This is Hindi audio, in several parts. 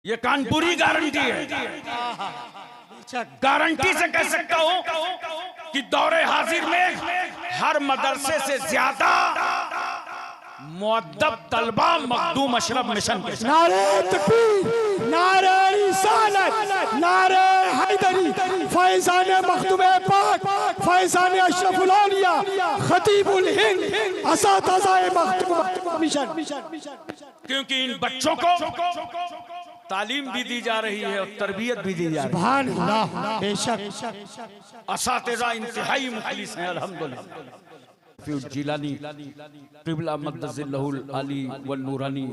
ये कानपुरी गारंटी है। गारंटी से कह सकता हूं कि दौरे हाजिर में हर मदरसे से ज्यादा मुअद्दब तलबा मखदूम अशरफ मिशन के। नारे तकबीर, नारे रिसालत, नारे हैदरी, फैज़ान मखदूम पाक, फैज़ान अशरफुल औलिया, खतीबुल हिंद, असातिज़ाए मखदूम मिशन। क्योंकि इन बच्चों को तालीम भी दी जा रही है और तरबियत भी दी जा रही है। सुभान अल्लाह, बेशक असातिज़ा इंतहाई मुखलिस हैं अल्हम्दुलिल्लाह। जिलानी क़िबला मद्दज़िल्लहुल आली व नूरानी,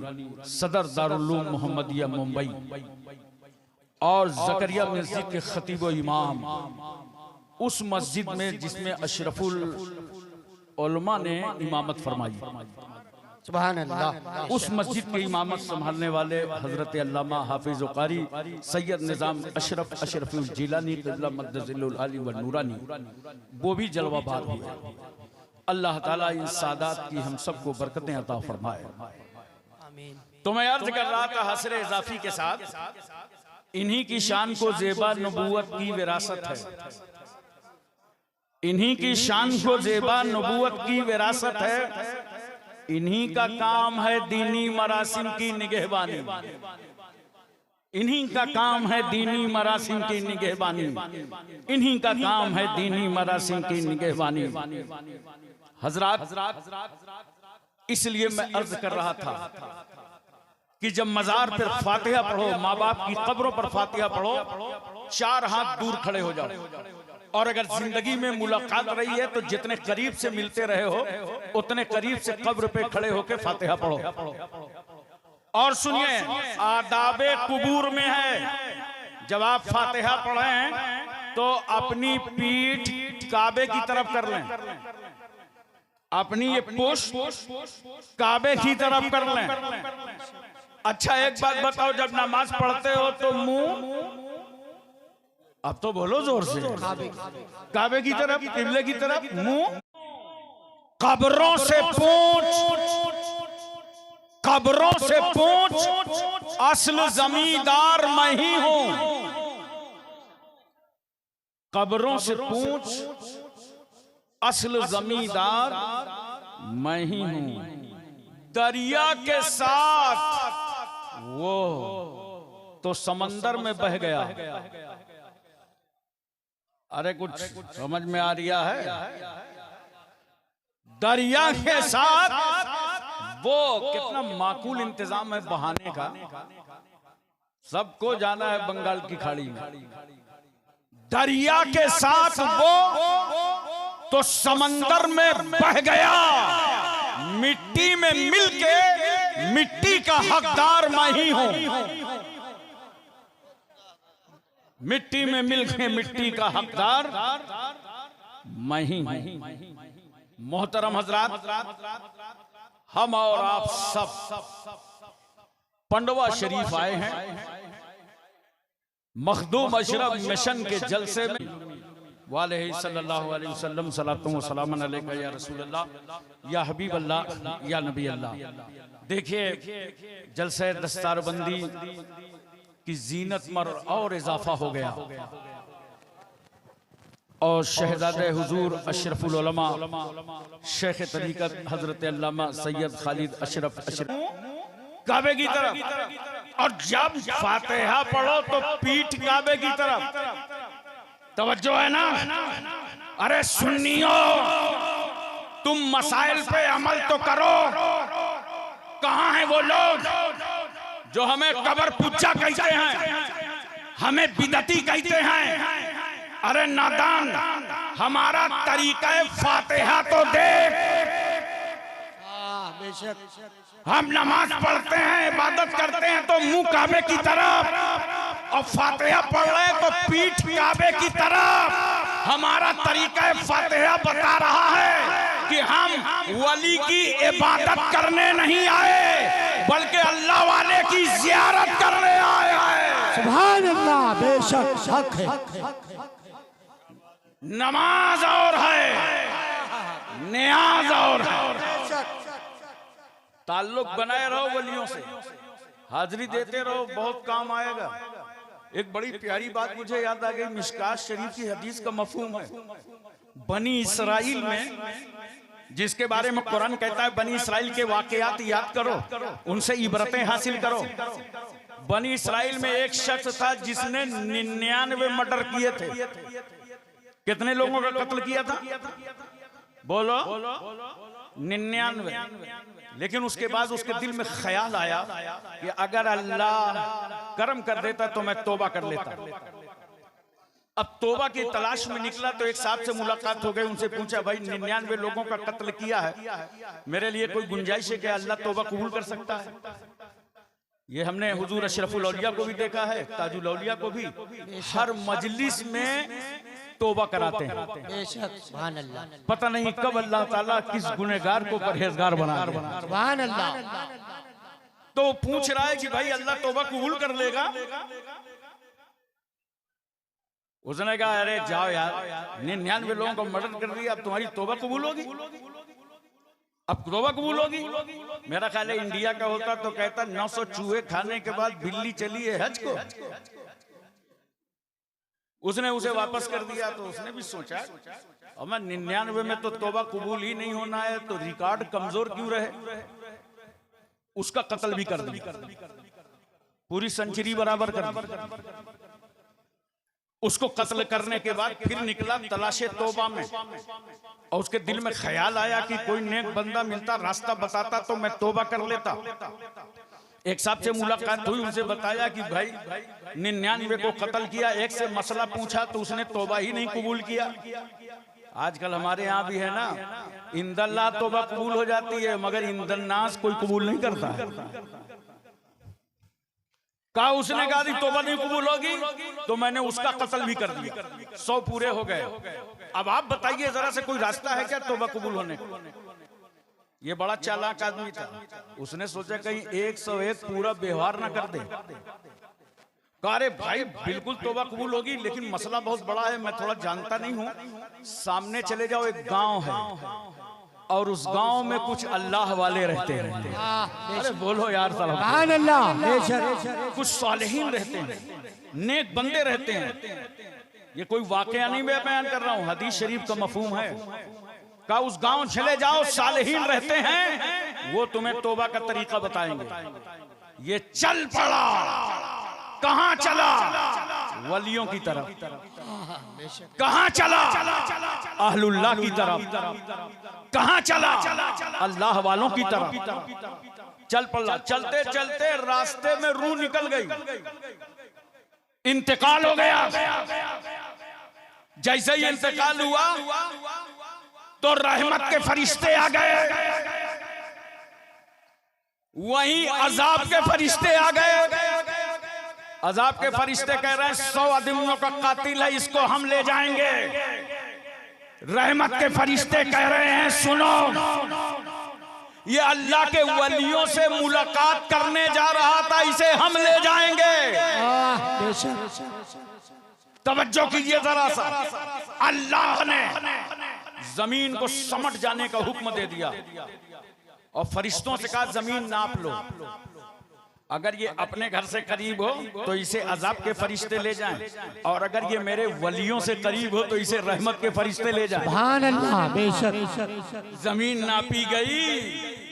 सदर दारुल उलूम मोहम्मदिया मुंबई और ज़करिया मस्जिद के खतीब व इमाम, उस मस्जिद में जिसमें अशरफुल उलमा ने इमामत फरमाई, सुभान अल्लाह, उस मस्जिद की इमामत संभालने वाले हजरत अल्लामा हाफिज कारी सैयद निज़ाम अशरफ अशरफुल जिलानी क़िबला मद्दज़िल्लहुल आली व नूरानी, वो भी जलवाबार हुए। अल्लाह ताला इन सादात की हम सबको बरकतें अता फरमाए। तो मैं अर्ज कर रहा था हसरे इजाफी के साथ, इन्हीं की शान को ज़ेबा नबूवत की विरासत है, इन्हीं की शान को ज़ेबा नबूवत की विरासत है, इन्हीं का काम है दीनी मरासिम की निगहबानी, इन्हीं का काम है दीनी मरासिम की निगहबानी, इन्हीं का काम है दीनी मरासिम की निगहबानी। हजरात, इसलिए मैं अर्ज कर रहा था कि जब मजार पर फातिहा पढ़ो, माँ बाप की कब्रों पर फातिहा पढ़ो, 4 हाथ दूर खड़े हो जाओ, और अगर जिंदगी में मुलाकात रही है तो जितने करीब से मिलते रहे हो उतने करीब से कब्र पे खड़े होकर फातिहा पढ़ो। और सुनिए, आदाबे कुबूर में है, जब आप फातिहा पढ़ें तो अपनी पीठ काबे की तरफ कर लें, अपनी ये पुष्ट काबे की तरफ कर लें। अच्छा एक बात बताओ, जब नमाज पढ़ते हो तो मुंह, अब तो बोलो जोर से, काबे की तरफ, किबले की तरफ मुंह, कब्रों से पूंछ, कब्रों से पूंछ, असल जमींदार मैं ही हूं, कब्रों से पूंछ, असल जमींदार मैं ही हूं। दरिया के साथ वो तो समंदर में बह गया। अरे कुछ समझ में आ रहा है? दरिया के साथ वो, कितना माकूल इंतजाम है बहाने का। सबको जाना है बंगाल की खाड़ी में, दरिया के साथ वो तो समंदर में बह गया। मिट्टी में मिलके मिट्टी का हकदार मैं ही हूं, मिट्टी में मिलके मिट्टी का हकदार मैं ही हूं। मोहतरम हजरात, हम और आप सब पंडवा शरीफ आए हैं मखदूम अशरफ मिशन के जलसे में। वाले सल्लल्लाहु अलैहि वसल्लम, सलातुम व सलामन अलैका या रसूल अल्लाह, या हबीब अल्लाह, या नबी अल्लाह। देखिए, जलसे दस्तारबंदी की जीनत मर और इजाफा हो गया, और शहजादे हुजूर अशरफुल उलमा शेख तरीकत हजरत अल्लामा सैयद खालिद अशरफ अशरफ काबे की तरफ, और जब फातिहा पढ़ो तो पीठ काबे की तरफ। तवज्जो है ना? अरे सुन्नियों, तुम मसाइल पे अमल तो करो। कहां हैं वो लोग जो हमें कबर पुच्चा कहते हैं, हमें बिदती कहते हैं? अरे नादान, हमारा तरीका फातिहा तो देख। हम नमाज पढ़ते हैं, इबादत करते हैं तो मुंह काबे की तरफ, और फातिहा पढ़ रहे तो पीठ काबे की तरफ। हमारा तरीका फातिहा बता रहा है कि हम वली की इबादत करने नहीं आए, बल्कि अल्लाह वाले की जियारत करने आए हैं। सुभान अल्लाह, बेशक हक है। नमाज और है, नियाज और है। ताल्लुक बनाए रहो वलियों से, हाजिरी देते रहो, बहुत काम आएगा। एक बड़ी प्यारी बात मुझे याद आ गई, मिशकात शरीफ की हदीस का मफहूम है। बनी इसराइल में, जिसके बारे में कुरान कहता है बनी इसराइल के वाकयात याद करो, उनसे इबरतें हासिल करो। बनी इसराइल में एक शख्स था जिसने 99 मर्डर किए थे। कितने लोगों का कत्ल किया था? बोलो 99। लेकिन उसके बाद उसके दिल में ख्याल आया कि अगर अल्लाह करम कर देता तो मैं तौबा कर लेता। अब तौबा की तलाश में निकला तो एक साहब से मुलाकात हो गई। उनसे पूछा, भाई 99 लोगों का कत्ल किया है, मेरे लिए कोई गुंजाइश है कि अल्लाह तौबा कबूल कर सकता है? ये हमने हुजूर अशरफुल औलिया को भी देखा है, ताजुल औलिया को भी, हर मजलिस में तौबा कराते हैं। सुभान अल्लाह। पता नहीं कब अल्लाह ताला किस गुनहगार को परहेजगार बना दे। सुभान अल्लाह। तो पूछ रहा है कि भाई अल्लाह तौबा कबूल कर लेगा? उसने कहा, अरे जाओ यार, 99 लोगों को मर्डर कर दिया, अब तुम्हारी तौबा कबूल होगी? अब तौबा कबूल होगी? मेरा ख्याल है इंडिया का होता तो कहता 900 चूहे खाने के बाद बिल्ली चली है हज को। उसने उसे वापस कर दिया तो उसने भी सोचा, अब मैं 99 में तो तौबा कबूल ही नहीं होना है, तो रिकॉर्ड कमजोर क्यों रहे? उसका कत्ल भी कर दिया, पूरी सेंचुरी बराबर कर दी। उसको कत्ल करने के बाद फिर निकला तलाशे तौबा में, और उसके दिल में ख्याल आया कि कोई नेक बंदा मिलता, रास्ता बताता तो मैं तौबा कर लेता। एक साहब से मुलाकात हुई, उनसे बताया कि भाई 99 को कत्ल किया। एक से मसला पूछा तो उसने तौबा ही नहीं कबूल किया। आजकल हमारे यहाँ भी है ना, इंदल्ला तौबा कबूल हो जाती है, मगर इंदन्नास कोई कबूल नहीं करता है। कहा, उसने कहा तौबा नहीं कबूल होगी तो मैंने उसका कत्ल भी कर दिया। 100 पूरे हो गए। अब आप बताइए जरा से, कोई रास्ता है क्या तौबा कबूल होने का? ये बड़ा चालाक आदमी था, उसने सोचा कहीं 101 पूरा व्यवहार ना कर दे। कहा, अरे भाई बिल्कुल तौबा कबूल होगी, लेकिन मसला बहुत बड़ा है, मैं थोड़ा जानता नहीं हूँ। सामने चले जाओ, एक गांव है और उस गांव में कुछ अल्लाह वाले रहते हैं। अरे बोलो यार, सुभान अल्लाह। कुछ सालेहीन रहते हैं, नेक बंदे रहते हैं। ये कोई वाकया नहीं मैं बयान कर रहा हूँ, हदीस शरीफ का मफहूम है। कहा, उस गांव चले जाओ, सालेहीन रहते हैं, वो तुम्हें तौबा का तरीका बताएंगे। ये चल पड़ा। कहां चला? वलियों की तरफ। कहां चला? अहलुल्लाह की तरफ। कहां चला? अल्लाह वालों की तरफ चल पड़ा। चलते चलते रास्ते में रूह निकल गई, इंतकाल हो गया। जैसे ही इंतकाल हुआ तो रहमत के फरिश्ते आ गए, वहीं अजाब के फरिश्ते आ गए। अजाब के फरिश्ते कह रहे हैं 100 आदमियों का कातिल है, इसको हम ले जाएंगे। रहमत के फरिश्ते कह रहे हैं, सुनो, ये अल्लाह के वलियों से मुलाकात करने जा रहा था, इसे हम ले जाएंगे। तवज्जो कीजिए जरा सा। अल्लाह ने जमीन को समट जाने का हुक्म दे दिया और फरिश्तों से कहा, जमीन नाप लो, अगर ये अपने घर से करीब हो तो इसे अजाब के फरिश्ते ले जाएं, और अगर ये मेरे वलियों से करीब हो तो इसे रहमत के फरिश्ते ले जाएं। सुभान अल्लाह। बेशक। जमीन नापी गई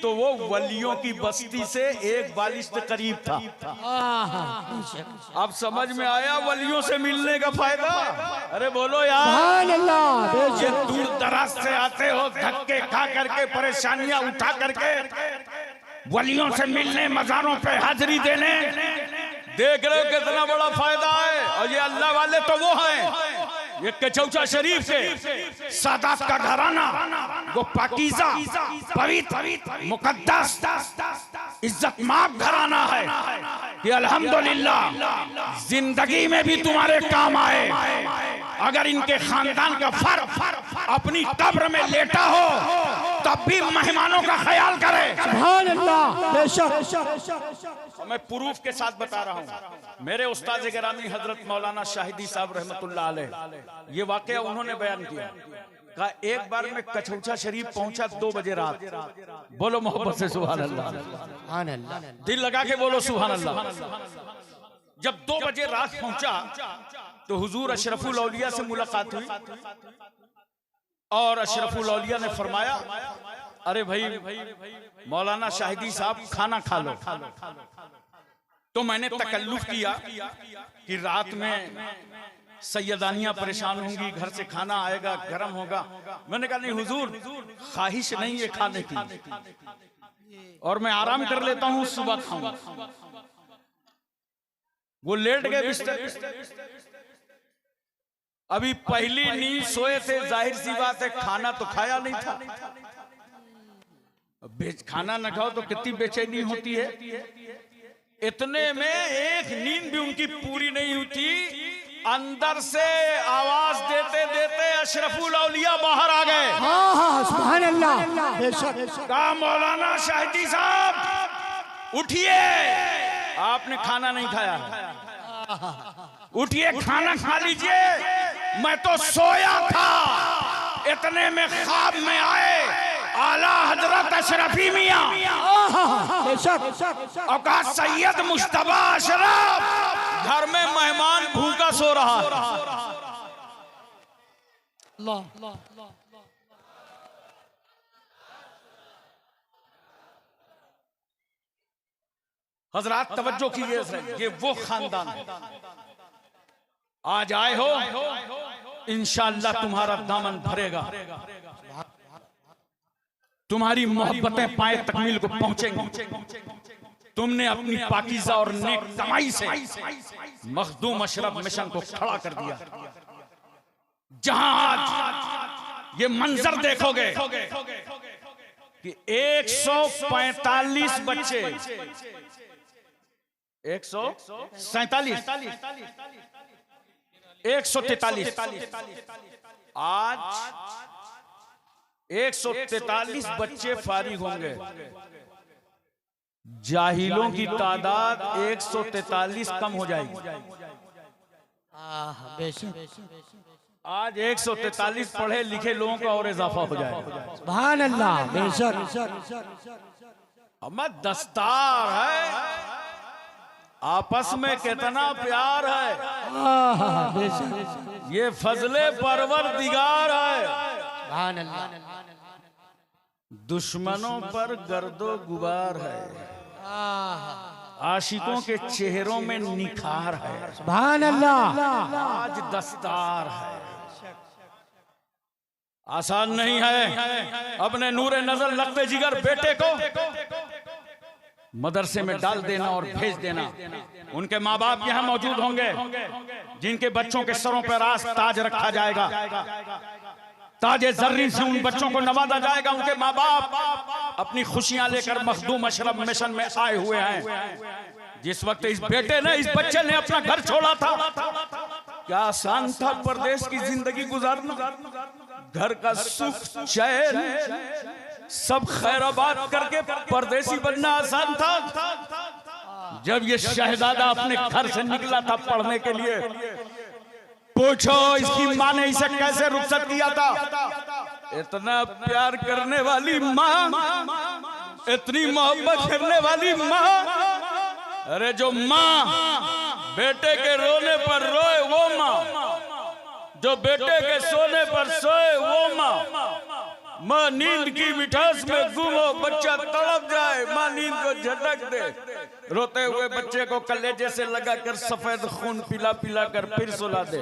तो वो वलियों की बस्ती से 1 बालिश्त करीब था। अब समझ में आया वलियों से मिलने का फायदा। अरे बोलो यार, सुभान अल्लाह। ये दूर दराज से आते हो, धक्के खा करके, परेशानियां उठा करके वलियों से मिलने, मज़ारों पे हाजिरी देने, देख रहे हो कितना बड़ा फायदा है। और ये अल्लाह वाले तो वो हैं, ये कचौचा शरीफ से सादात का घराना, वो पाकीज़ा, पवित्र, मुकद्दस, इज्जत माब घराना है कि अल्हम्दुलिल्लाह जिंदगी में भी तुम्हारे काम आए। अगर इनके खानदान का फर्द अपनी कब्र में लेटा हो तब भी मेहमानों का ख्याल करे। सुभान अल्लाह। बेशक। मैं प्रूफ के साथ बता रहा हूँ। मेरे उस्ताद गिरामी हजरत मौलाना शाहिदी साहब रहमतुल्लाह अलैह, ये वाकया उन्होंने बयान किया। का एक बार में कछौचा शरीफ पहुंचा 2 बजे रात। बोलो मोहब्बत से सुभान अल्लाह, सुभान अल्लाह। दिल लगा के बोलो सुभान अल्लाह। जब 2 बजे रात पहुंचा तो हुजूर अशरफुल औलिया से मुलाकात हुई और अशरफुल औलिया ने फरमाया, अरे भाई मौलाना शाहिदी साहब खाना खा लो। तो मैंने तकल्लुफ किया कि रात में सैयदानियां परेशान होंगी, घर से खाना आएगा गर्म होगा। मैंने कहा नहीं हुजूर, ख्वाहिश नहीं है खाने की और मैं आराम कर लेता हूं, सुबह खाऊंगा। वो लेट गए बिस्तर, अभी पहली नींद सोए थे, जाहिर सी बात है खाना तो खाया नहीं था। खाना न खाओ तो कितनी बेचैनी होती है। इतने में एक नींद भी उनकी पूरी नहीं हुई थी, अंदर से आवाज देते देते अशरफुल औलिया बाहर आ गए। हाँ सुभान अल्लाह। बेशक। कहा मौलाना शाहिदी साहब उठिए, आपने खाना नहीं खाया, उठिए खाना खा लीजिए। मैं तो सोया था, इतने में ख्वाब में आए आला हजरत अशरफी मियां और कहा सैयद मुश्तबा अशरफ घर में मेहमान भूखा सो रहा है। हजरात तवज्जो कीजिए, ये वो खानदान है। आज आए हो, इंशाअल्लाह तुम्हारा दामन भरेगा, तुम्हारी मोहब्बतें पाए तकमील को पहुंचेंगी। तुमने अपनी पाकीज़ा और नेक कमाई से मखदूम अशरफ मिशन को खड़ा कर दिया। जहां आज ये मंजर देखोगे कि 145 बच्चे, 147, 143, आज 143 बच्चे फारिग होंगे। जाहिलों की तादाद 143 कम हो जाएगी। आज 143 पढ़े लिखे लोगों का और इजाफा हो जाएगा। सुभान अल्लाह। बेशक। अहमद दस्तार है, आपस में कितना प्यार है, ये फजले परवरदिगार है। दुश्मनों पर गर्दो गुबार है, आशिकों के चेहरों में निखार है। सुभान अल्लाह। आज दस्तार है, आसान नहीं है। अपने नूरे नजर लगते जिगर बेटे को मदरसे में डाल देना और भेज देना। उनके माँ बाप यहाँ मौजूद होंगे, जिनके बच्चों के सरों पर राज ताज रखा जाएगा, ताजे जर्री से उन बच्चों को नवाजा जाएगा। उनके माँ बाप अपनी खुशियां लेकर मखदूम अशरफ मिशन में आए हुए हैं। जिस वक्त इस बेटे ने, इस बच्चे ने अपना घर छोड़ा था, क्या आसान था परदेश की जिंदगी गुजारना। घर का सुख चैन सब खैराबाद करके परदेसी बनना आसान था। जब ये शहजादा अपने घर से निकला था पढ़ने के लिए, पूछो इसकी माँ ने इसे कैसे रुखसत किया था। इतना प्यार करने वाली माँ, इतनी मोहब्बत करने वाली माँ। अरे जो माँ बेटे के रोने पर रोए वो माँ, जो बेटे के सोने पर सोए वो माँ। माँ नींद की मिठास में गुम हो, बच्चा तड़प जाए, माँ नींद को झटक दे। रोते हुए बच्चे को कलेजे से लगाकर सफेद खून पिला पिला कर फिर सुला दे।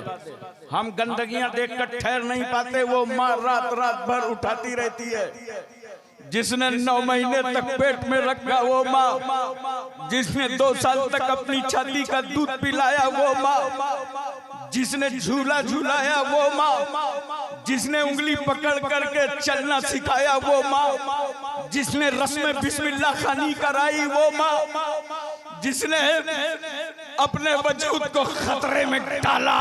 हम गंदगियां देखकर ठहर नहीं पाते, वो माँ रात रात भर उठाती रहती है। जिसने 9 महीने तक पेट में रखा वो माँ, जिसने 2 साल तक अपनी छाती का दूध पिलाया वो माँ, जिसने झूला झूलाया वो माँ, जिसने उंगली पकड़ करके चलना सिखाया वो माँ, जिसने रस्म बिस्मिल्लाह खानी कराई वो माँ, जिसने अपने वजूद को खतरे में डाला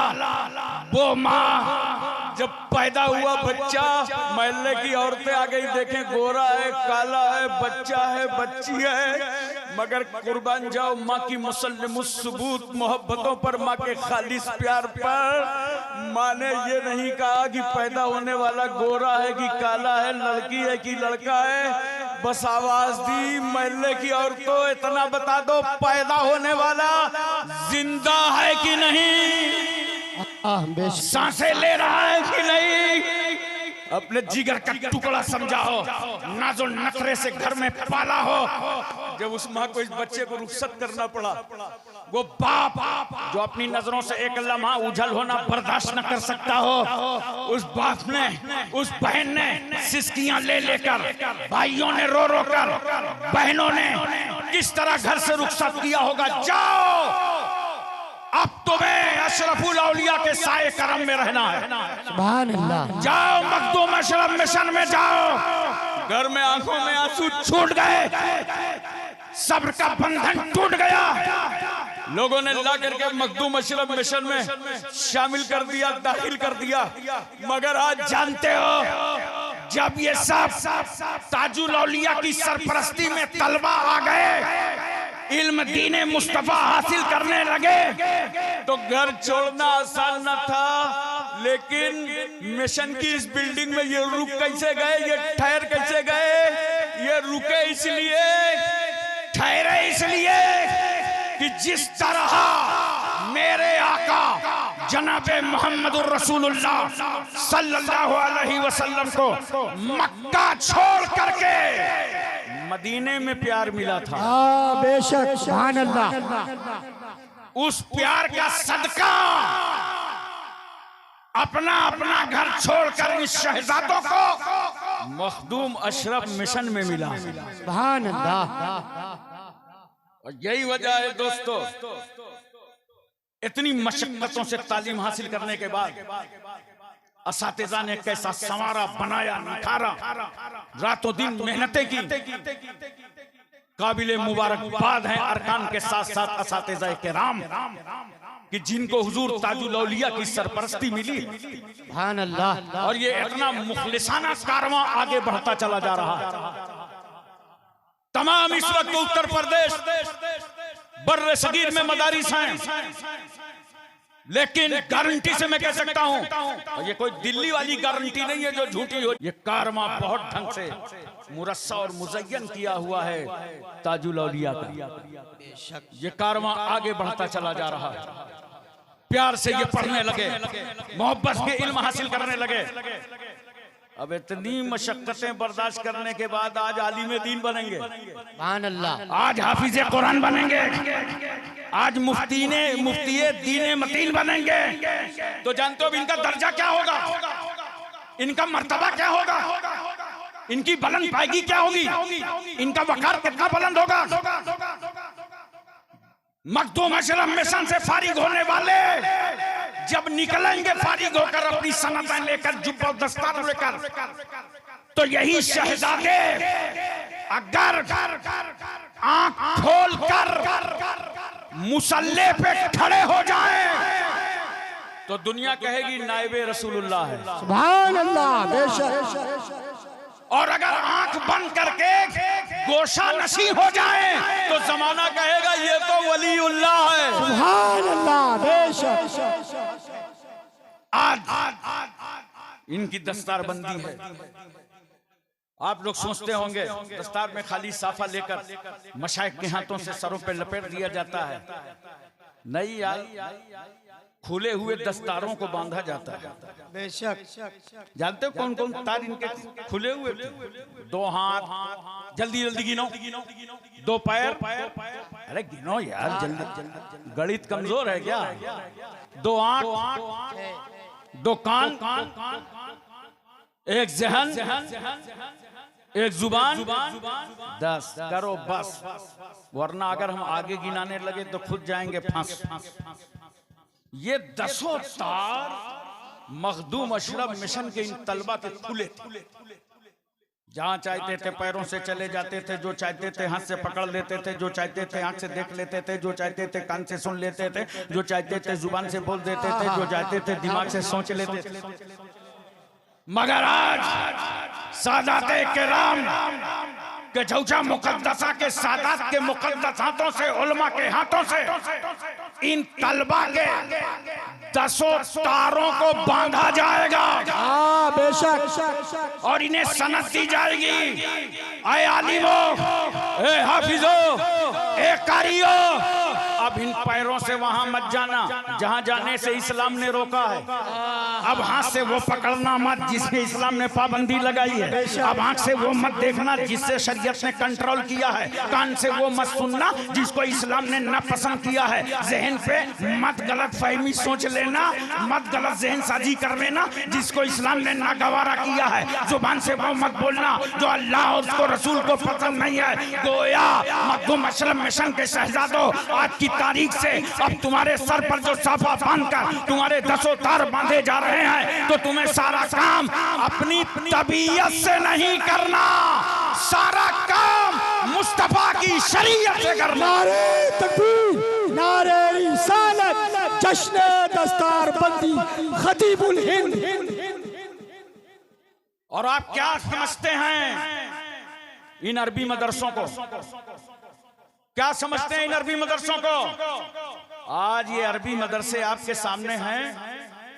वो माँ। जब पैदा हुआ बच्चा, मोहल्ले की औरतें आ गई, देखें गोरा है, काला है, बच्चा है, बच्ची है, मगर कुर्बान जाओ माँ की मुसल्लमुस सबूत मोहब्बतों पर, माँ के खालिस प्यार पर। माँ ने ये नहीं कहा कि पैदा होने वाला गोरा है कि काला है, लड़की है कि लड़का है, बस आवाज दी महल्ले की औरतों इतना बता दो पैदा होने वाला जिंदा है कि नहीं, सांसें ले रहा है कि नहीं। अपने जिगर का टुकड़ा समझाओ, नाजो नखरे से घर में पाला हो। जब उस माँ को इस बच्चे को रुखसत करना पड़ा, वो बाप जो अपनी नजरों से एक लम्हा उछल होना बर्दाश्त न कर सकता हो, उस बाप ने, उस बहन ने सिसकियां ले लेकर, भाइयों ने रो रो कर, बहनों ने किस तरह घर से रुखसत किया होगा। जाओ अब तुम्हें अशरफुल औलिया के साए करम में रहना है। सुभान अल्लाह। जाओ मखदूम अशरफ मिशन में जाओ। घर में आंखों में आंसू छूट गए, सब्र का बंधन टूट गया। लोगों ने ला करके मखदूम अशरफ मिशन में शामिल कर दिया, दाखिल कर दिया। मगर आज जानते हो, जब ये सब ताजुल औलिया की सरपरस्ती में तलबा आ गए, इल्म दीने मुस्तफा हासिल करने लगे, तो घर छोड़ना आसान न था। लेकिन मिशन की इस बिल्डिंग में ये रुक कैसे गए, ये ठहर कैसे गए? ये रुके इसलिए, ठहरे इसलिए कि जिस तरह मेरे आका जनाबे मोहम्मदुर रसूलुल्लाह सल्लल्लाहु अलैहि वसल्लम को मक्का छोड़ करके मदीने में प्यार मिला था। बेशक, सुभान अल्लाह। उस प्यार का सदका अपना अपना घर छोड़कर इन शहजादों को मखदूम अशरफ मिशन में मिला। सुभान अल्लाह। और यही वजह है दोस्तों, इतनी मशक्कतों से तालीम हासिल करने के बाद असातिज़ा ने कैसा संवारा, बनाया, निखारा, रातों दिन मेहनतें की। काबिले मुबारकबाद हैं अरकान के साथ साथ असातिज़ा किराम कि जिनको हुजूर ताजुल औलिया की सरपरस्ती मिली। सुभान अल्लाह। और ये इतना मुखलिसाना कारवां आगे बढ़ता चला जा रहा है। तमाम इस वक्त उत्तर प्रदेश बर्रे सगीर में मदारिस हैं, लेकिन गारंटी से मैं कह सकता हूं, और ये कोई दिल्ली वाली गारंटी नहीं है जो झूठी हो, ये कारवां बहुत ढंग से मुरस्सा और मुज़य्यन किया हुआ है ताजुल औलिया का। ये कारवां आगे बढ़ता चला जा रहा है। प्यार से ये पढ़ने लगे, मोहब्बत के इल्म हासिल करने लगे। अब इतनी मशक्कतें बर्दाश्त करने के बाद आज आलिम दीन बनेंगे, सुभान अल्लाह। आज हाफिज़े कुरान बनेंगे, आज मुफ्तिये दीने मतीन बनेंगे। तो जानते हो इनका दर्जा क्या होगा, इनका मर्तबा क्या होगा, इनकी बुलंद पायगी क्या होगी, इनका वकार कितना बुलंद होगा। मखदूम अशरफ मिशन से फारिग होने वाले जब निकलेंगे फारिग होकर अपनी सनतें लेकर, जुब्बा और दस्तार लेकर, तो यही शहजादे अगर आंख खोल कर मुसल्ले पे खड़े हो जाएं, तो दुनिया कहेगी नाइबे रसूलुल्लाह है। सुभान अल्लाह। बेशक। और अगर आंख बंद करके गोशा नशी हो जाए, तो जमाना कहेगा ये तो वलीउल्लाह है। सुभान अल्लाह। बेशक। आज इनकी दस्तार बंदी है। आप लोग सोचते होंगे दस्तार में खाली साफा लेकर मशाइख के हाथों से सरों पे लपेट दिया जाता है। नहीं यार, खुले हुए दस्तारों को बांधा जाता है। बेशक। जानते हो कौन कौन तार इनके खुले हुए थे? 2 हाथ, जल्दी जल्दी गिनो, 2 पैर, अरे गिनो यार जल्दी, गणित कमजोर है क्या? 2 आंख, 2 कान, 1 ज़हन, 1 जुबान, 10 करो बस, वरना अगर हम आगे गिनाने लगे तो खुद जाएंगे फांस। ये 10 तार मखदूम अशरफ मिशन के इन तलबा के खुले थे। जहां चाहते थे पैरों से चले जाते थे, जो चाहते थे हाथ से पकड़ लेते थे, जो चाहते थे आंख से देख लेते थे, जो चाहते थे कान से सुन लेते थे, जो चाहते थे जुबान से बोल देते थे, जो चाहते थे दिमाग से सोच लेते थे। मगर आज सादाते किराम के झौजा मुकद्दसा के सादात के मुकद्दस हाथों से, उलमा के हाथों से इन तलबा के 10 तारों को बांधा जाएगा। हाँ बेशक। और इन्हें सनद दी जाएगी, ऐ आलिमो, ऐ हाफिजो, ऐ कारियो, अब इन पैरों से वहां मत जाना जहां जाने से इस्लाम ने रोका है। अब हाथ से वो पकड़ना मत जिसमें इस्लाम ने पाबंदी लगाई है। अब आंख से वो मत देखना जिससे शरीयत ने कंट्रोल किया है। कान से वो मत सुनना जिसको इस्लाम ने नापसंद किया है। जहन पे मत गलत फहमी सोच लेना, मत गलत जहन साजी कर लेना जिसको इस्लाम ने नागवारा किया है। जुबान से वो मत बोलना जो अल्लाह और उसको रसूल को पसंद नहीं है। गोया मखदूम अशरफ मिशन के शहजादों, आज की तारीख से अब तुम्हारे सर पर जो साफा बांधकर तुम्हारे 10 तार बांधे जा रहे हैं, तो तुम्हें सारा काम अपनी तबीयत से नहीं करना, सारा काम मुस्तफा की शरीयत से करना। नारे तकबीर, नारे रिसालत, जश्न दस्तार बंदी, खतीबुल हिंद। और आप क्या समझते हैं इन अरबी मदरसों को? क्या समझते हैं इन अरबी मदरसों को? आज ये अरबी मदरसे आपके सामने हैं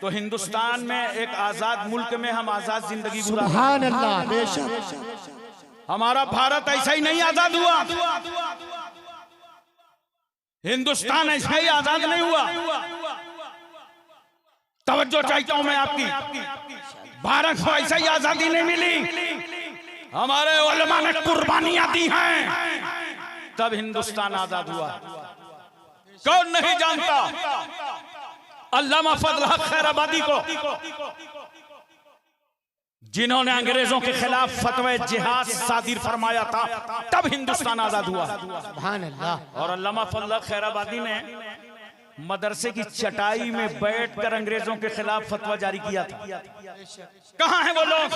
तो हिंदुस्तान में एक आजाद मुल्क में हम आजाद जिंदगी गुजार। सुभान अल्लाह, बेशक। हमारा भारत ऐसा ही नहीं आजाद हुआ, हिंदुस्तान ऐसा ही आजाद नहीं हुआ। तवज्जो चाहता हूं मैं आपकी, भारत को ऐसा ही आजादी नहीं मिली, हमारे उलमा ने कुर्बानियां दी हैं तब हिंदुस्तान आजाद हुआ। कौन नहीं जानता अल्लामा फजल हक खैराबादी को, जिन्होंने अंग्रेजों के खिलाफ फतवा जिहाद सादिर फरमाया था, तब हिंदुस्तान आजाद हुआ। सुभान अल्लाह। और अल्लामा फजल हक खैराबादी ने मदरसे की चटाई में बैठकर अंग्रेजों के खिलाफ फतवा जारी किया था। कहां हैं वो लोग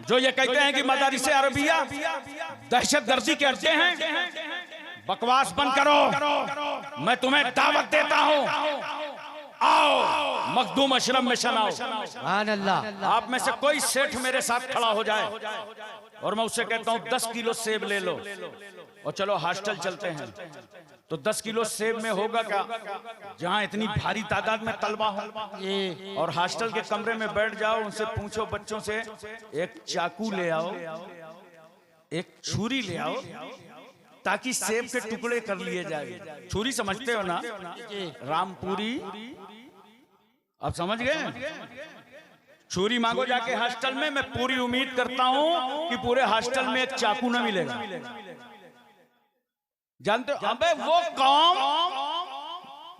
जो ये कहते हैं कि मदारिसे अरबिया दहशतगर्दी के अड्डे हैं? बकवास बंद करो, मैं तुम्हें दावत देता हूं, आओ मखदूम अशरफ मिशन आओ। सुभान अल्लाह। आप में से कोई सेठ मेरे साथ खड़ा हो जाए और मैं उससे कहता हूं 10 किलो सेब ले लो और चलो हॉस्टल चलते हैं, तो 10 किलो सेब में होगा क्या जहां इतनी भारी तादाद में तलबा हो? और हॉस्टल के कमरे में बैठ जाओ, उनसे पूछो बच्चों से, एक चाकू ले आओ, एक छुरी ले आओ ताकि सेब के टुकड़े कर लिए जाए। छुरी समझते हो ना, रामपुरी, अब समझ गए? छुरी मांगो जाके हॉस्टल में। मैं पूरी उम्मीद करता हूं कि पूरे हॉस्टल में एक चाकू ना मिलेगा। जानते हो, अबे वो कौम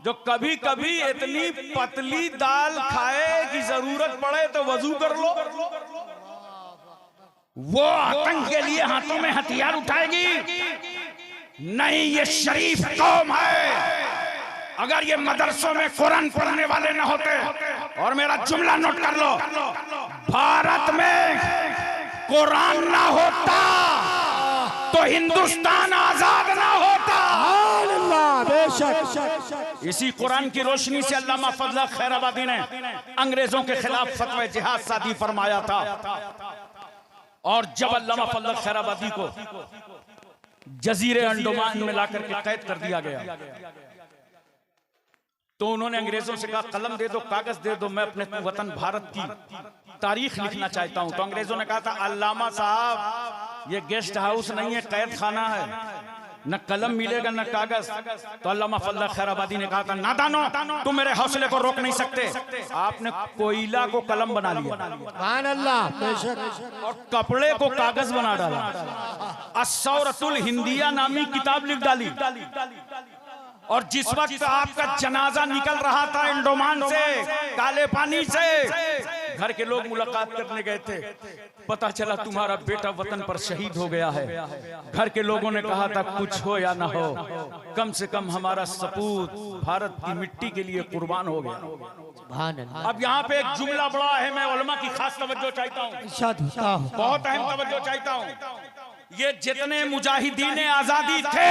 जो कभी कभी इतनी पतली दाल खाए कि जरूरत पड़े तो वजू कर लो, वो आतंक के लिए हाथों में हथियार उठाएगी? नहीं, ये शरीफ कौम है। अगर ये मदरसों में कुरान पढ़ने वाले न होते, और मेरा जुमला नोट कर लो, भारत में कुरान ना होता तो हिंदुस्तान आजाद ना होता। अल्लाह, बेशक। इसी कुरान की रोशनी से अल्लामा फजल हक खैराबादी ने अंग्रेजों के खिलाफ फतवा जिहाद सादी फरमाया था। और जब अल्लामा फजल हक खैराबादी को जजीरे अंडमान में लाकर के कैद कर दिया गया, तो उन्होंने अंग्रेजों से कहा कलम दे दो, कागज दे दो, मैं अपने वतन भारत की तारीख लिखना चाहता हूं। तो अंग्रेजों ने कहा था अल्लामा साहब ये गेस्ट हाउस नहीं है, कैद खाना है, न कलम मिलेगा न कागज। तो अल्लामा फजल हक खैराबादी ने कहा था नादानो, तुम मेरे हौसले को रोक नहीं सकते। आपने कोयला को कलम बना लिया, सुभान अल्लाह, बेशक। और कपड़े को कागज बना डाला, अस्सौरतुल हिंदिया नामी किताब लिख डाली। और जिस वक्त आपका जनाजा निकल रहा था अंडमान से, काले पानी से, घर के लोग मुलाकात करने गए थे, पता चला तुम्हारा बेटा वतन पर शहीद हो गया है। घर के लोगों ने कहा था कुछ हो या ना हो, कम से कम हमारा सपूत भारत की मिट्टी के लिए कुर्बान हो गया। अब यहाँ पे एक जुमला बड़ा है, मैं उलमा की खास तवज्जो चाहता हूँ, बहुत अहम तवज्जो चाहता हूँ। ये जितने मुजाहिदीन आजादी थे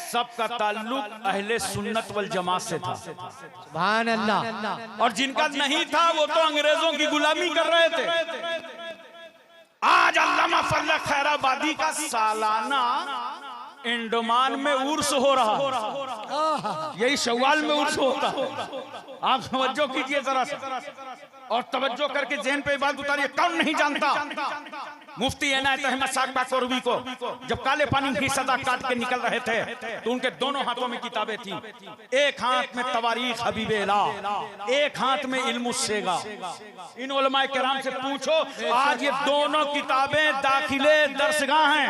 सबका ताल्लुक अहले सुन्नत वल जमात से था। सुभान अल्लाह। और जिनका नहीं था वो तो अंग्रेजों की गुलामी कर रहे थे। आज अल्लामा फजल हक खैराबादी का सालाना इंडोमान में उर्स हो रहा है, यही शव्वाल में उर्स होता है। आप तवज्जो कीजिए जरा सा और तवज्जो करके ज़हन पे बात उतारिए। कौन नहीं जानता मुफ्ती इनायत अहमद साकबा कोरवी को जब काले पानी की सजा काट के निकल रहे थे तो उनके दोनों हाथों में किताबें थी। एक हाथ में तवारीख हबीबे ला, एक हाथ में इल्म सेगा। इन उलमाए किराम से पूछो, आज ये दोनों किताबें दाखिले दरसगाह हैं।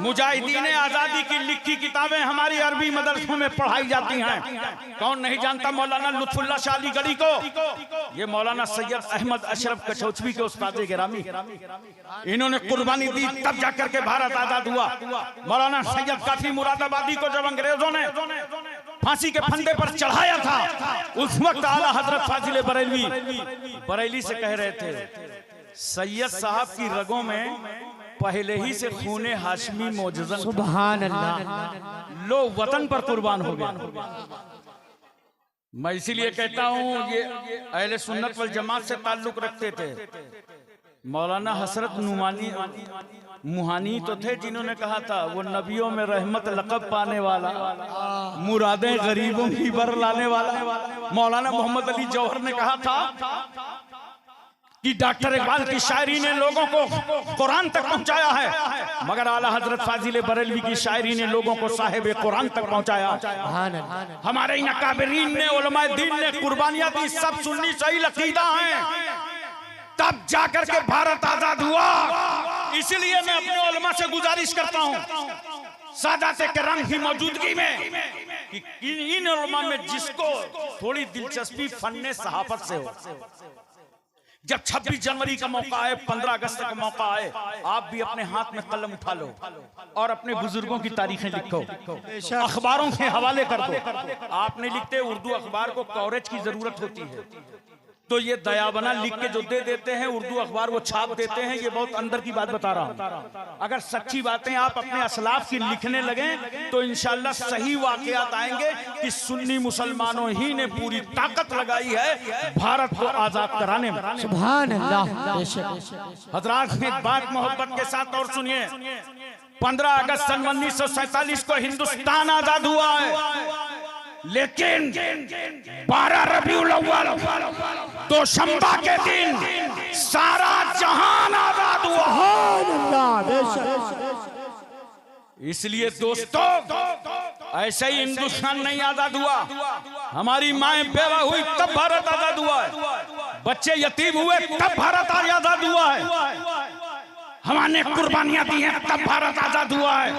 मुजाहिदीन आजादी की लिखी किताबें हमारी अरबी मदरसों में पढ़ाई जाती हैं। कौन नहीं जानता मौलाना लुत्फुल्लाह शाह अलीगढ़ी को? ये मौलाना सैयद अहमद अशरफ कचौचवी के उस्ताद गिरामी, इन्होंने कुर्बानी दी तब जाकर के भारत आजाद हुआ। मौलाना सैयद काफी मुरादाबादी को जब अंग्रेजों ने फांसी के फंदे पर चढ़ाया था, उस वक्त आला हजरत फाजिल बरेली से कह रहे थे, सैयद साहब की रगों में पहले ही से खूने हाशमी मौजूद। सुभान अल्लाह। लो वतन पर कुर्बान हो गए। मैं इसीलिए कहता हूँ ये अहले सुन्नत वल जमात से ताल्लुक रखते थे। मौलाना हसरत नुमानी मुहानी तो थे जिन्होंने कहा था वो नबियों में रहमत लक़ब पाने वाला, मुरादें गरीबों की बर लाने वाला। मौलाना मोहम्मद अली जौहर ने कहा था कि डॉक्टर इकबाल की शायरी ने लोगों को कुरान तक पहुंचाया है, मगर आला हजरत फाजिल बरेलवी की शायरी ने लोगों को साहिब कुरान तक पहुंचाया। हमारे यहाँ काबिरीन ने, उलमाए दीन ने कुर्बानियां दी, सब सुन्नी सही अकीदा हैं, तब जाकर के भारत आजाद हुआ। इसलिए मैं अपने उलमा से गुजारिश करता हूँ सादात किराम की मौजूदगी में कि इन उलमा में जिसको थोड़ी दिलचस्पी फन्ने सहाफत से हो, जब 26 जनवरी का मौका आए, 15 अगस्त का मौका आए, आप भी अपने हाथ में कलम उठा लो और अपने बुजुर्गों की तारीखें लिखो, अखबारों के हवाले कर दो। आप नहीं लिखते, उर्दू अखबार को कवरेज की जरूरत होती है, तो ये दयाबना लिख के जो दे देते हैं, उर्दू अखबार वो छाप देते हैं। ये बहुत अंदर की बात बता रहा हूँ। अगर सच्ची बातें आप अपने असलाफ की लिखने लगे तो इंशाल्लाह सही वाकयात आएंगे कि सुन्नी मुसलमानों ही ने पूरी ताकत लगाई है भारत को आजाद कराने में। सुभान अल्लाह। हजरात में एक बात मोहब्बत के साथ और सुनिए, 15 अगस्त सन 1947 को हिंदुस्तान आजाद हुआ है, लेकिन 12 रबीउल अव्वल दोशंबा के दिन सारा जहान आजाद हुआ। इसलिए दोस्तों, ऐसे ही हिंदुस्तान नहीं आजाद हुआ। हमारी माएं बेवा हुई तब भारत आजाद हुआ है, बच्चे यतीम हुए तब भारत आजाद हुआ है, हमने कुर्बानियां दी हैं तब भारत आजाद हुआ है,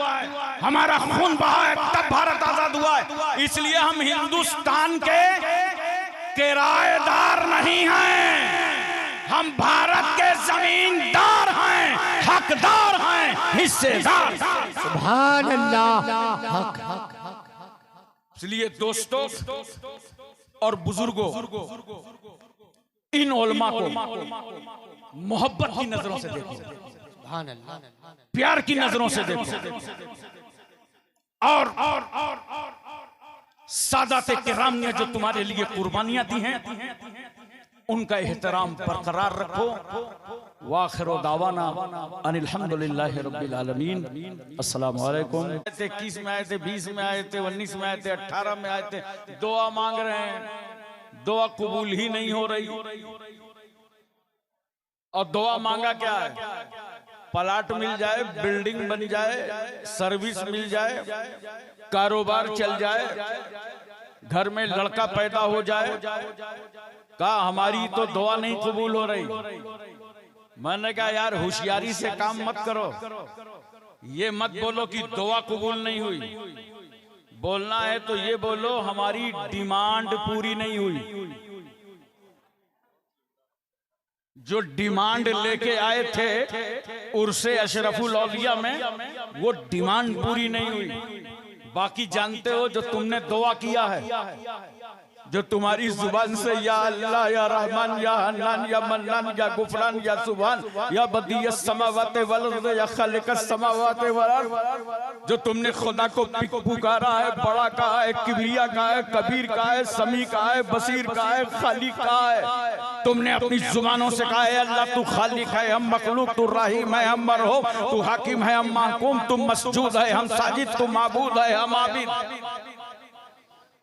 हमारा खून बहा है तब भारत आजाद हुआ है। इसलिए हम हिंदुस्तान के किराएदार नहीं हैं, हम भारत के जमींदार हैं, हकदार हैं, हिस्सेदार। सुभान अल्लाह। इसलिए दोस्तों और बुजुर्गों, इन उलमा को मोहब्बत की नजरों से देखो, प्यार की नजरों से देखो, और सादाते किराम ने जो तुम्हारे लिए कुर्बानियां दी हैं उनका एहतराम बरकरार रखो। वाखिरु दावाना अनिल हम्दुलिल्लाहि रब्बिल आलमीन। अस्सलाम वालेकुम। 21 में आए थे, 20 में आए थे, 19 में आए थे, 18 में आए थे, दुआ मांग रहे हैं, दुआ कबूल ही नहीं हो रही। और दुआ मांगा क्या है? प्लाट मिल जाए, बिल्डिंग बन जाए, सर्विस मिल जाए, कारोबार चल जाए, घर में लड़का पैदा हो जाए। कहा हमारी तो दुआ नहीं कबूल हो रही। मैंने कहा यार होशियारी से काम मत करो, ये मत बोलो कि दुआ कबूल नहीं हुई। बोलना है तो ये बोलो हमारी डिमांड पूरी नहीं हुई। जो डिमांड लेके आए थे उर्से अशरफुल औलिया में, वो डिमांड पूरी नहीं हुई। बाकी जानते हो जो तुमने दुआ किया है, जो तुम्हारी जुबान से या अल्लाह या रहमान या हन्नान या मन्नान या गुफरान या सुभान या बदियस समावाते वल अर्द या खालिकस समावाते वल अर्द, जो तुमने खुदा को पुकारा है, बड़ा कहा है, किबरिया कहा है, कबीर कहा है, समी कहा है, बसीर कहा है, खालिक कहा है, तुमने अपनी जुबानों से कहा है अल्लाह तू खालिक है, हम मखलूक, तू रहीम है, हम मरहूम, तू हाकिम है, हम महकूम, तू मसजूद है, हम साजिद, तू माबूद है, हम आबिद।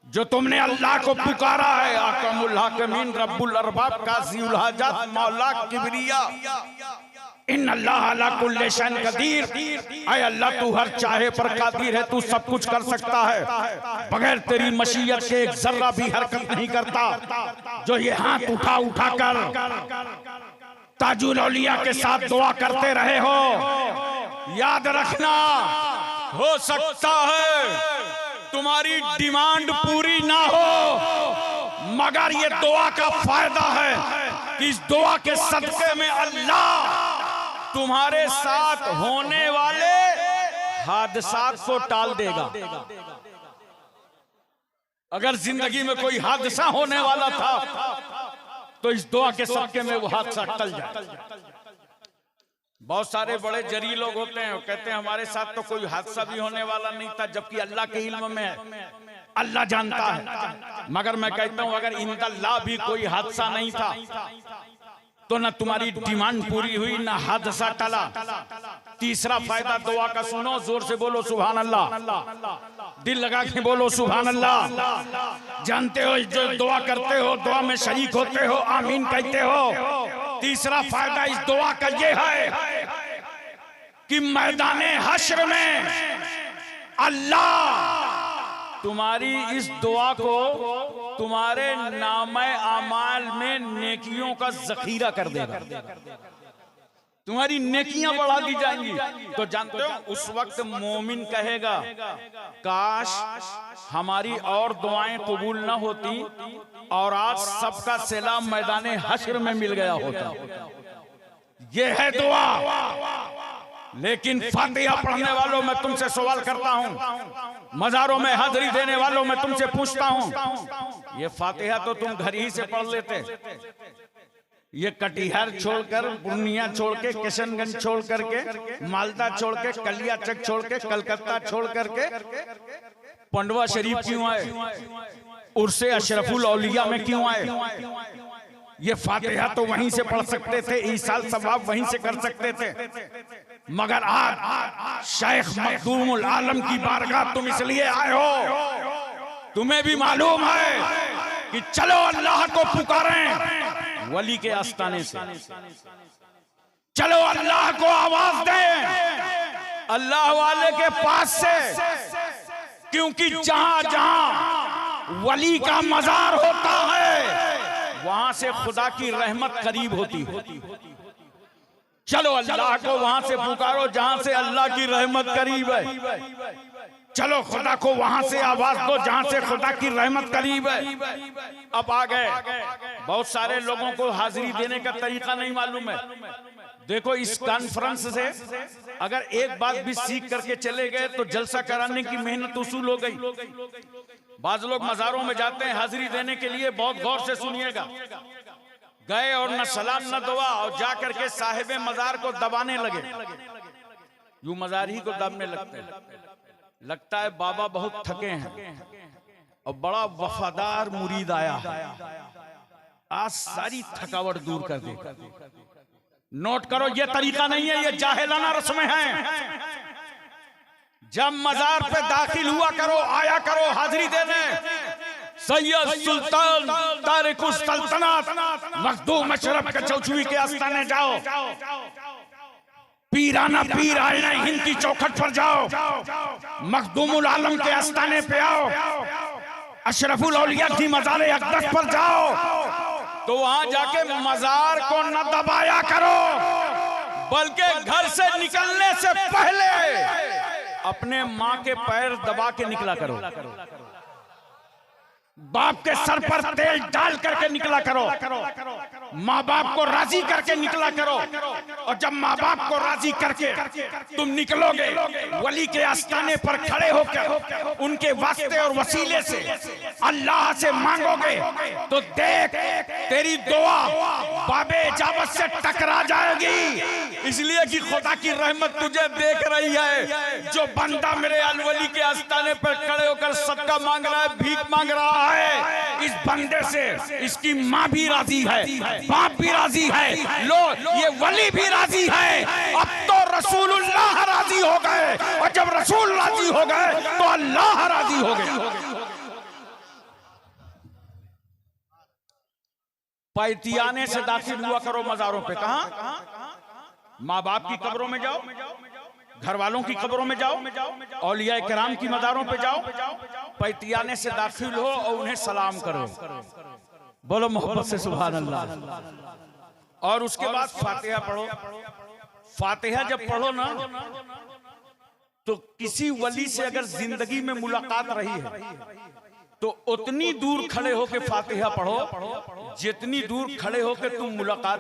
जो तुमने अल्लाह को पुकारा है, आकमुल हाकिमीन, रब्बुल अरबाब, काज़िउल हाजात, मौला किबरिया, इन अल्लाह अला कुल्ले शैइन कदीर, ऐ अल्लाह तू हर चाहे पर कादिर है, तू सब कुछ कर सकता है, बगैर तेरी मशीयत के एक जर्रा भी हरकत नहीं करता। जो ये हाथ उठा उठा कर ताजुल औलिया के साथ दुआ करते रहे हो, याद रखना हो सकता है तुम्हारी डिमांड पूरी ना हो, मगर ये दुआ का फायदा है कि इस दुआ के सदके में अल्लाह तुम्हारे साथ होने वाले हादसात को टाल देगा। अगर जिंदगी में कोई हादसा होने वाला था तो इस दुआ के सदके में वो हादसा टल जाए। बहुत सारे बड़े जरी लोग होते हैं, कहते हैं हमारे साथ तो कोई हादसा भी होने वाला नहीं था, जबकि अल्लाह के इल्म में है, अल्लाह जानता है। मगर मैं कहता हूं अगर इंदल्लाह भी कोई हादसा नहीं था तो ना तुम्हारी डिमांड पूरी हुई, ना हादसा टला। तीसरा फायदा दुआ का सुनो, जोर से बोलो सुभान अल्लाह, दिल लगा के बोलो सुभान अल्लाह। जानते हो जो दुआ करते हो, दुआ में शरीक होते हो, आमीन कहते हो। तीसरा फायदा इस दुआ का ये है कि मैदाने हश्र में अल्लाह तुम्हारी इस दुआ को तुम्हारे नामे आमाल में नेकियों का जखीरा कर देगा, तुम्हारी नेकियां बढ़ा दी जाएंगी। तो जानते हो उस वक्त मोमिन कहेगा काश हमारी और दुआएं कबूल ना होती और आज सबका सलाम मैदाने हश्र में मिल गया होता। ये है दुआ। लेकिन फातिहा पढ़ने वालों मैं तुमसे सवाल करता हूं, मजारों में हाजिरी देने वालों मैं तुमसे पूछता हूं, ये फातिहा तो तुम घर ही से पढ़ लेते, ये कटिहार छोड़कर, पूर्णिया छोड़ के, किशनगंज छोड़ करके, मालदा छोड़ के, कलियाचक छोड़ के, कलकत्ता छोड़ करके पंडवा शरीफ क्यों आए? उर्से अशरफुल औलिया में क्यों आए? ये फातिहा तो वहीं से पढ़ सकते थे, ईसाल सवाब वहीं से कर सकते थे, मगर आज शेख मखदूमुल आलम की बारगाह तुम इसलिए आए हो, तुम्हें भी मालूम है कि चलो अल्लाह को पुकारें वली के आस्ताने से, चलो अल्लाह को आवाज दें अल्लाह वाले के पास से, क्योंकि जहां जहां वली का मजार होता है वहां से खुदा की रहमत करीब होती है। चलो अल्लाह को वहां से पुकारो जहां से अल्लाह की रहमत करीब है, चलो खुदा को वहां से आवाज दो जहां से खुदा की रहमत करीब है। अब आ गए, बहुत सारे लोगों को हाजिरी देने का तरीका नहीं मालूम है। देखो इस कॉन्फ्रेंस से अगर एक बात भी सीख करके चले गए तो जलसा कराने की मेहनत उसूल हो गई। बाज लोग मजारों में जाते हैं हाजिरी देने के लिए, बहुत गौर से सुनिएगा, गए और न सलाम न दुआ और जा करके साहिबे मजार को दबाने लगे, यूं मजार ही को दबने लगते हैं। लगता है बाबा बहुत थके हैं और बड़ा वफादार मुरीद आया है, आज सारी थकावट दूर कर दे। नोट करो ये तरीका नहीं है, ये जाहिलाना रस्में हैं। जब मजार पे दाखिल हुआ करो, आया करो हाजिरी देने, सैयद सुल्तान तारिकुस सल्तनत मखदूम अशरफ के चौचुई के आस्थाने जाओ, पीराना पीर आईना हिंद की चौखट पर जाओ, मखदूमुल आलम के आस्थाने पे आओ, अशरफुल औलिया की मज़ार अक़दस पर जाओ, तो वहां जाके मजार को न दबाया करो, बल्कि घर से निकलने से पहले अपने माँ के पैर दबा के निकला करो, बाप के सर पर तेल डाल करके निकला करो, माँ बाप को राजी करके निकला करो। और जब माँ बाप को राजी करके तुम निकलोगे, वली के आस्थाने पर खड़े होकर उनके वास्ते और वसीले से अल्लाह से मांगोगे, तो देख तेरी दुआ बाबे इजाबत से टकरा जाएगी, इसलिए कि खुदा की रहमत तुझे देख रही है। जो बंदा मेरे अलवली के आस्थाने पर खड़े होकर सदका मांग रहा है, भीख मांग रहा है, इस बंदे से इसकी माँ भी राजी है, बाप भी राजी है, लो ये वली भी राजी है। अब तो रसूलुल्लाह राजी हो गए, और जब रसूल राजी हो गए तो अल्लाह राजी हो गए। पैतियाने से दाखिल हुआ करो मजारों पे। कहां? माँ बाप की कब्रों में जाओ, घर वालों की कब्रों में जाओ, औलिया किराम की मज़ारों पे जाओ, पैतियाने से दाखिल हो और उन्हें सलाम करो। बोलो मोहब्बत से सुभान अल्लाह। और उसके बाद फातिहा पढ़ो। फातिहा जब पढ़ो ना, तो किसी वली से अगर जिंदगी में मुलाकात रही है तो उतनी दूर खड़े होके फातिहा पढ़ो जितनी दूर खड़े होके तुम मुलाकात